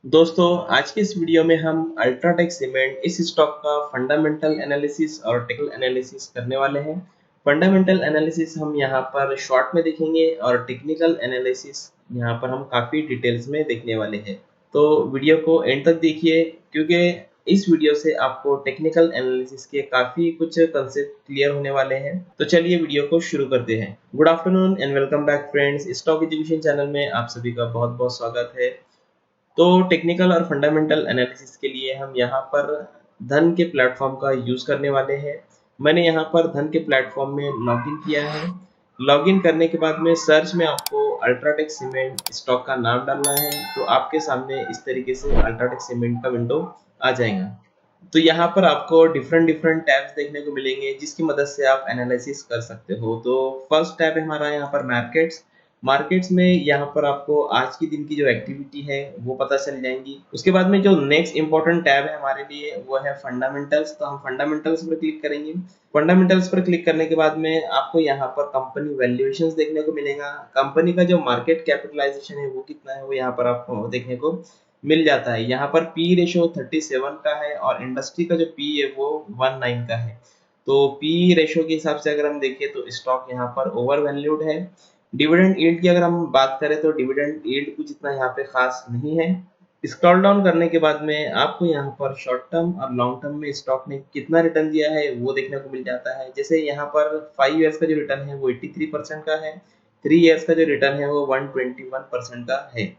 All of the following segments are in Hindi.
दोस्तों आज के इस वीडियो में हम अल्ट्राटेक सीमेंट इस स्टॉक का फंडामेंटल एनालिसिस और टेक्निकल एनालिसिस करने वाले हैं। फंडामेंटल एनालिसिस हम यहाँ पर शॉर्ट में देखेंगे और टेक्निकल एनालिसिस यहाँ पर हम काफ़ी डिटेल्स में देखने वाले हैं। तो वीडियो को एंड तक देखिए क्योंकि इस वीडियो से आपको टेक्निकल एनालिसिस के काफ़ी कुछ कंसेप्ट क्लियर होने वाले हैं। तो चलिए वीडियो को शुरू करते हैं। Good afternoon and welcome back friends, stock education channel में आप सभी का बहुत बहुत स्वागत है। तो टेक्निकल और फंडामेंटल एनालिसिस के लिए हम यहाँ पर धन के प्लेटफॉर्म का यूज़ करने वाले हैं। मैंने यहाँ पर धन के प्लेटफॉर्म में लॉगिन किया है। लॉगिन करने के बाद में सर्च में आपको अल्ट्राटेक सीमेंट स्टॉक का नाम डालना है, तो आपके सामने इस तरीके से अल्ट्राटेक सीमेंट का विंडो आ जाएगा। तो यहाँ पर आपको डिफरेंट डिफरेंट टैब्स देखने को मिलेंगे जिसकी मदद से आप एनालिसिस कर सकते हो। तो फर्स्ट टैब है हमारा यहाँ पर मार्केट्स। मार्केट्स में यहाँ पर आपको आज की दिन की जो एक्टिविटी है वो पता चल जाएंगी। उसके बाद में जो नेक्स्ट इंपॉर्टेंट टैब है हमारे लिए वो है फंडामेंटल्स। तो हम फंडामेंटल्स पर क्लिक करेंगे। फंडामेंटल्स पर क्लिक करने के बाद में आपको यहाँ पर कंपनी वैल्यूएशंस देखने को मिलेगा। कंपनी का जो मार्केट कैपिटलाइजेशन है वो कितना है वो यहाँ पर आपको देखने को मिल जाता है। यहाँ पर पी रेशो 37 का है और इंडस्ट्री का जो पी है वो 19 का है। तो पी रेशो के हिसाब से अगर हम देखें तो स्टॉक यहाँ पर ओवर वैल्यूड है। डिविडेंड यील्ड की अगर हम बात करें तो डिविडेंड यील्ड कुछ इतना यहाँ पे खास नहीं है। स्क्रॉल डाउन करने के बाद में आपको यहाँ पर शॉर्ट टर्म और लॉन्ग टर्म में स्टॉक ने कितना रिटर्न दिया है वो देखने को मिल जाता है। जैसे यहाँ पर 5 ईयर्स का जो रिटर्न है वो 83% का है। 3 ईयर्स का जो रिटर्न है वो 121% का है।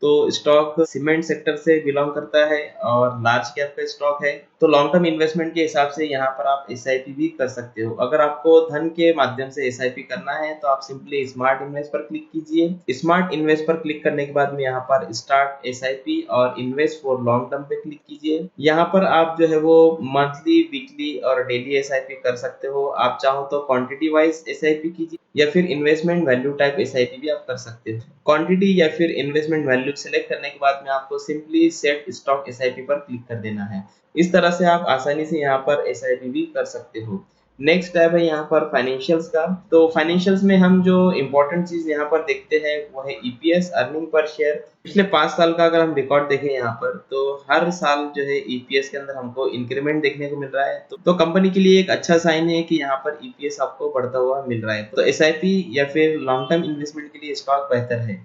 तो स्टॉक सीमेंट सेक्टर से बिलोंग करता है और लार्ज कैप का स्टॉक है। तो लॉन्ग टर्म इन्वेस्टमेंट के हिसाब से यहाँ पर आप एसआईपी भी कर सकते हो। अगर आपको धन के माध्यम से एसआईपी करना है तो आप सिंपली स्मार्ट इन्वेस्ट पर क्लिक कीजिए। स्मार्ट इन्वेस्ट पर क्लिक करने के बाद में यहाँ पर स्टार्ट एसआईपी और इन्वेस्ट फॉर लॉन्ग टर्म पे क्लिक कीजिए। यहाँ पर आप जो है वो मंथली, वीकली और डेली एसआईपी कर सकते हो। आप चाहो तो क्वांटिटी वाइज एसआईपी कीजिए या फिर इन्वेस्टमेंट वैल्यू टाइप एसआईपी भी आप कर सकते हो। क्वांटिटी या फिर इन्वेस्टमेंट वैल्यू सेलेक्ट करने के बाद में आपको सिंपली सेट स्टॉक एसआईपी पर क्लिक कर देना है। इस तरह से आप आसानी से यहाँ पर एसआईपी भी कर सकते हो। नेक्स्ट टैब है यहाँ पर फाइनेंशियल्स का। तो फाइनेंशियल्स में हम जो इम्पोर्टेंट चीज यहाँ पर देखते हैं वो है ईपीएस, अर्निंग पर शेयर। पिछले 5 साल का अगर हम रिकॉर्ड देखें यहाँ पर तो हर साल जो है ईपीएस के अंदर हमको इंक्रीमेंट देखने को मिल रहा है। तो कंपनी के लिए एक अच्छा साइन है कि यहाँ पर ईपीएस आपको बढ़ता हुआ मिल रहा है। तो एसआईपी या फिर लॉन्ग टर्म इन्वेस्टमेंट के लिए स्टॉक बेहतर है।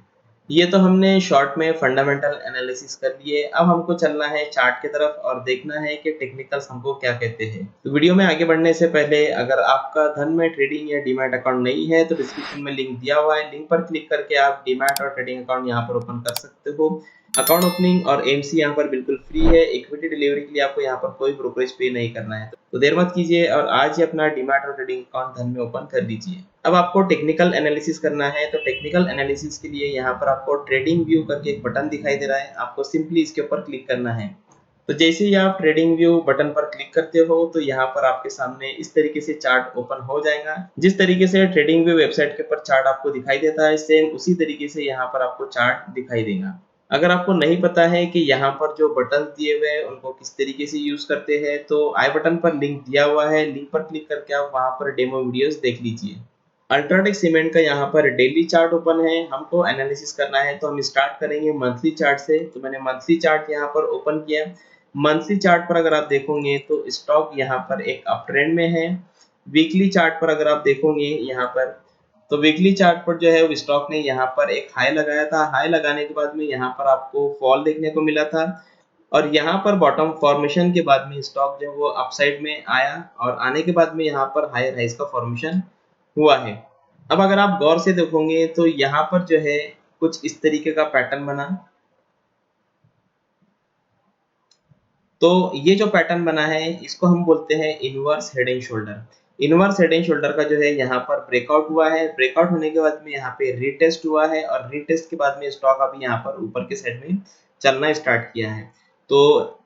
ये तो हमने शॉर्ट में फंडामेंटल एनालिसिस कर लिए। अब हमको चलना है चार्ट की तरफ और देखना है कि टेक्निकल्स हमको क्या कहते हैं। तो वीडियो में आगे बढ़ने से पहले अगर आपका धन में ट्रेडिंग या डीमैट अकाउंट नहीं है तो डिस्क्रिप्शन में लिंक दिया हुआ है। लिंक पर क्लिक करके आप डीमैट और ट्रेडिंग अकाउंट यहाँ पर ओपन कर सकते हो। अकाउंट ओपनिंग और एमसी यहाँ पर बिल्कुल फ्री है। इक्विटी डिलीवरी के लिए आपको यहाँ पर कोई ब्रोकरेज पे नहीं करना है। तो देर मत कीजिए और आज ही अपना डीमैट और ट्रेडिंग अकाउंट धन में ओपन कर लीजिए। अब आपको टेक्निकल एनालिसिस करना है। तो टेक्निकल एनालिसिस के लिए यहाँ पर आपको ट्रेडिंग व्यू करके एक बटन दिखाई दे रहा है, आपको सिंपली इसके ऊपर क्लिक करना है। तो जैसे ही आप ट्रेडिंग व्यू बटन पर क्लिक करते हो तो यहाँ पर आपके सामने इस तरीके से चार्ट ओपन हो जाएगा। जिस तरीके से ट्रेडिंग व्यू वेबसाइट के ऊपर चार्ट आपको दिखाई देता है सेम उसी तरीके से यहाँ पर आपको चार्ट दिखाई देगा। अगर आपको नहीं पता है कि यहाँ पर जो बटन दिए हुए हैं उनको किस तरीके से यूज करते हैं तो आई बटन पर लिंक दिया हुआ है, लिंक पर क्लिक करके आप वहां पर डेमो वीडियोस देख लीजिए। अल्ट्राटेक सीमेंट का यहाँ पर डेली चार्ट ओपन है। हमको एनालिसिस करना है तो हम स्टार्ट करेंगे मंथली चार्ट से। तो मैंने मंथली चार्ट यहाँ पर ओपन किया। मंथली चार्ट पर अगर आप देखोगे तो स्टॉक यहाँ पर एक अप ट्रेंड में है। वीकली चार्ट पर अगर आप देखोगे यहाँ पर तो वीकली चार्ट पर जो है वो स्टॉक ने यहाँ पर एक हाई लगाया था। हाई लगाने के बाद में यहाँ पर आपको फॉल देखने को मिला था और यहाँ पर बॉटम फॉर्मेशन के बाद में स्टॉक जो है वो अपसाइड में आया और आने के बाद में यहाँ पर हायर हाइस का फॉर्मेशन हुआ है। अब अगर आप गौर से देखोगे तो यहाँ पर जो है कुछ इस तरीके का पैटर्न बना। तो ये जो पैटर्न बना है इसको हम बोलते हैं inverse head and shoulder. Inverse head and shoulder का जो है यहाँ पर ब्रेकआउट हुआ है। ब्रेकआउट होने के बाद में यहाँ पे रीटेस्ट हुआ है और रीटेस्ट के बाद में स्टॉक अभी यहाँ पर ऊपर के साइड में चलना स्टार्ट किया है। तो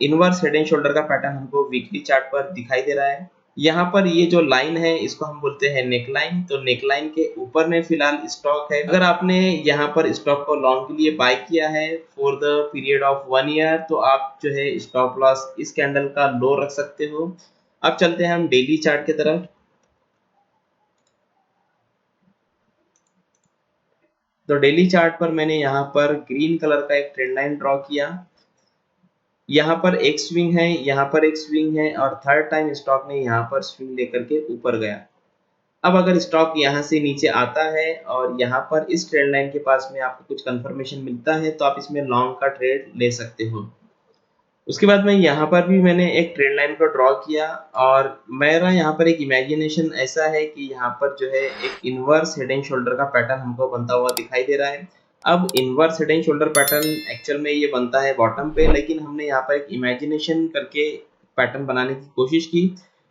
इनवर्स हेड एंड शोल्डर का पैटर्न हमको वीकली चार्ट पर दिखाई दे रहा है। यहाँ पर ये जो लाइन है इसको हम बोलते हैं नेकलाइन। तो नेकलाइन के ऊपर में फिलहाल स्टॉक है। अगर आपने यहाँ पर स्टॉक को लॉन्ग के लिए बाय किया है for the period of 1 year तो आप जो है स्टॉप लॉस इस कैंडल का लो रख सकते हो। अब चलते हैं हम डेली चार्ट की तरफ। तो डेली चार्ट पर मैंने यहाँ पर ग्रीन कलर का एक ट्रेंड लाइन ड्रॉ किया। यहाँ पर एक स्विंग है, यहाँ पर एक स्विंग है और थर्ड टाइम स्टॉक ने यहाँ पर स्विंग लेकर के ऊपर गया। अब अगर स्टॉक यहाँ से नीचे आता है और यहाँ पर इस ट्रेंड लाइन के पास में आपको कुछ कंफर्मेशन मिलता है तो आप इसमें लॉन्ग का ट्रेड ले सकते हो। उसके बाद में यहाँ पर भी मैंने एक ट्रेंड लाइन को ड्रॉ किया और मेरा यहाँ पर एक इमेजिनेशन ऐसा है कि यहाँ पर जो है एक इनवर्स हेड एंड शोल्डर का पैटर्न हमको बनता हुआ दिखाई दे रहा है। अब inverse head and shoulder pattern actual में ये बनता है बॉटम पे, लेकिन हमने यहाँ पर एक इमेजिनेशन करके पैटर्न बनाने की कोशिश की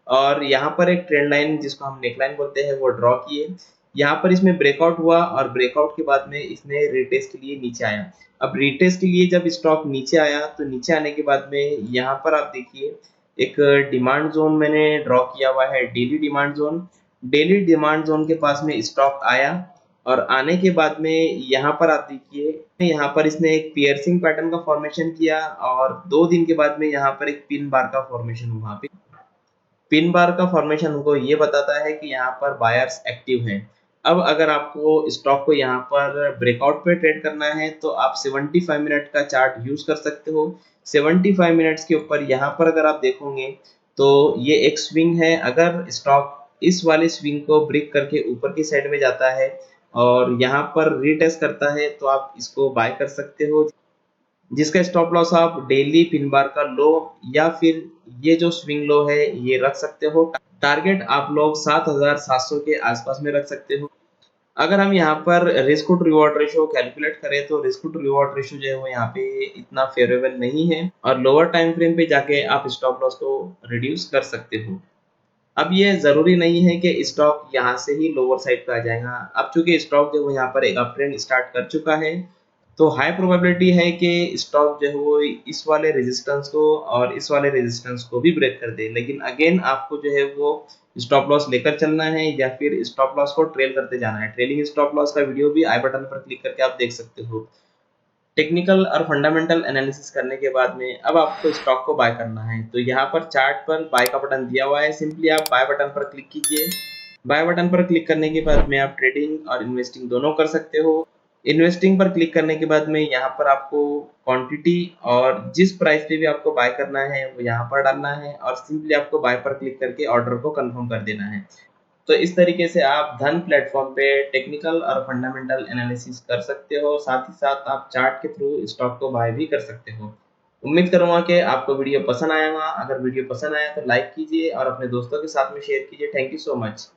और यहाँ पर एक ट्रेंड लाइन जिसको हम नेकलाइन बोलते हैं वो ड्रॉ किए। यहाँ पर इसमें ब्रेकआउट हुआ और ब्रेकआउट के बाद में इसने रिटेस्ट के लिए नीचे आया। अब रिटेस्ट के लिए जब स्टॉक नीचे आया तो नीचे आने के बाद में यहाँ पर आप देखिए एक डिमांड जोन मैंने ड्रॉ किया हुआ है, daily demand zone. Daily demand zone के पास में स्टॉक आया और आने के बाद में यहाँ पर आप देखिए यहाँ पर इसने एक पियर्सिंग पैटर्न का फॉर्मेशन किया और 2 दिन के बाद में यहाँ पर एक पिन बार का फॉर्मेशन हुआ। पिन बार का फॉर्मेशन हमको ये बताता है कि यहाँ पर बायर्स एक्टिव हैं। अब अगर आपको स्टॉक को यहाँ पर ब्रेकआउट पे ट्रेड करना है तो आप 75 मिनट का चार्ट यूज कर सकते हो। 75 मिनट्स के ऊपर यहाँ पर अगर आप देखोगे तो ये एक स्विंग है। अगर स्टॉक इस वाले स्विंग को ब्रेक करके ऊपर की साइड में जाता है और यहाँ पर रीटेस्ट करता है तो आप इसको बाय कर सकते हो, जिसका स्टॉप लॉस आप डेली पिन बार का लो या फिर ये जो स्विंग लो है ये रख सकते हो। टारगेट आप लोग 7700 के आसपास में रख सकते हो। अगर हम यहाँ पर risk to reward ratio calculate करें तो रिस्क टू रिवॉर्ड रेशियो जो है वो यहाँ पे इतना फेवरेबल नहीं है और लोअर टाइम फ्रेम पे जाके आप स्टॉप लॉस को रिड्यूस कर सकते हो। अब ये जरूरी नहीं है कि स्टॉक यहाँ से ही लोअर साइड पे आ जाएगा। अब चूंकि स्टॉक जो है यहाँ पर एक अप ट्रेंड स्टार्ट कर चुका है तो हाई प्रोबेबिलिटी है कि स्टॉक जो है वो इस वाले रेजिस्टेंस को और इस वाले रेजिस्टेंस को भी ब्रेक कर दे। लेकिन अगेन आपको जो है वो स्टॉप लॉस लेकर चलना है या फिर स्टॉप लॉस को ट्रेल करते जाना है। ट्रेलिंग स्टॉप लॉस का वीडियो भी आई बटन पर क्लिक करके आप देख सकते हो। टेक्निकल और फंडामेंटल एनालिसिस करने के बाद में अब आपको स्टॉक को बाय करना है तो यहाँ पर चार्ट पर बाय का बटन दिया हुआ है, सिंपली आप बाय बटन पर क्लिक कीजिए। बाय बटन पर क्लिक करने के बाद में आप ट्रेडिंग और इन्वेस्टिंग दोनों कर सकते हो। इन्वेस्टिंग पर क्लिक करने के बाद में यहाँ पर आपको क्वांटिटी और जिस प्राइस पे भी आपको बाय करना है वो यहाँ पर डालना है और सिंपली आपको बाय पर क्लिक करके ऑर्डर को कंफर्म कर देना है। तो इस तरीके से आप धन प्लेटफॉर्म पे टेक्निकल और फंडामेंटल एनालिसिस कर सकते हो, साथ ही साथ आप चार्ट के थ्रू स्टॉक को बाय भी कर सकते हो। उम्मीद करूंगा कि आपको वीडियो पसंद आया होगा। अगर वीडियो पसंद आया तो लाइक कीजिए और अपने दोस्तों के साथ में शेयर कीजिए। Thank you so much.